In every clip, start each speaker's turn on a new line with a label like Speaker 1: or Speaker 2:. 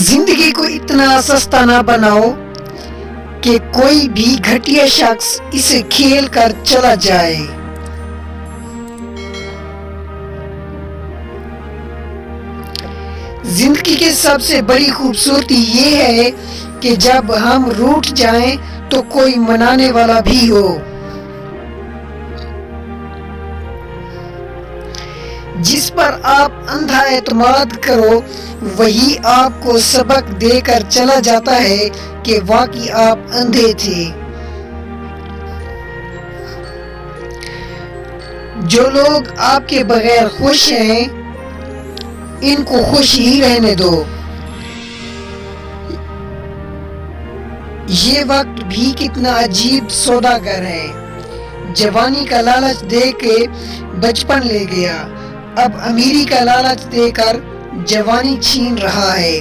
Speaker 1: जिंदगी को इतना सस्ता ना बनाओ कि कोई भी घटिया शख्स इसे खेल कर चला जाए। जिंदगी की सबसे बड़ी खूबसूरती ये है कि जब हम रूठ जाएं तो कोई मनाने वाला भी हो। जिस पर आप अंधा एतमाद करो वही आपको सबक देकर चला जाता है कि वाकई आप अंधे थे। जो लोग आपके बगैर खुश हैं इनको खुश ही रहने दो। ये वक्त भी कितना अजीब सौदागर है। जवानी का लालच दे के बचपन ले गया, अब अमीरी का लालच देकर जवानी छीन रहा है।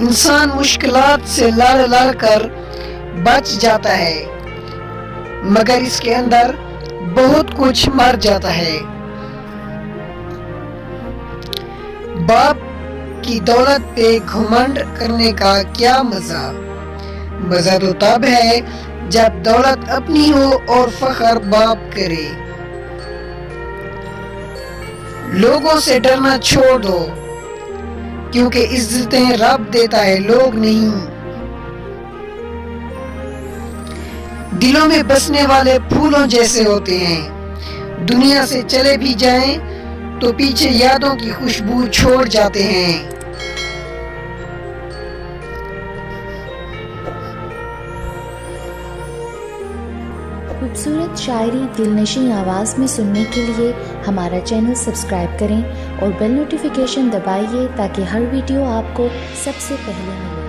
Speaker 1: इंसान मुश्किलात से लड़ लड़ कर बच जाता है, मगर इसके अंदर बहुत कुछ मर जाता है। बाप की दौलत पे घमंड करने का क्या मजा? मजा तो तब है जब दौलत अपनी हो और फख्र बाप करे। लोगों से डरना छोड़ दो, क्योंकि इज्जतें रब देता है, लोग नहीं। दिलों में बसने वाले फूलों जैसे होते हैं, दुनिया से चले भी जाएं तो पीछे यादों की खुशबू छोड़ जाते हैं।
Speaker 2: खूबसूरत शायरी दिलनशीं आवाज़ में सुनने के लिए हमारा चैनल सब्सक्राइब करें और बेल नोटिफिकेशन दबाइए ताकि हर वीडियो आपको सबसे पहले मिले।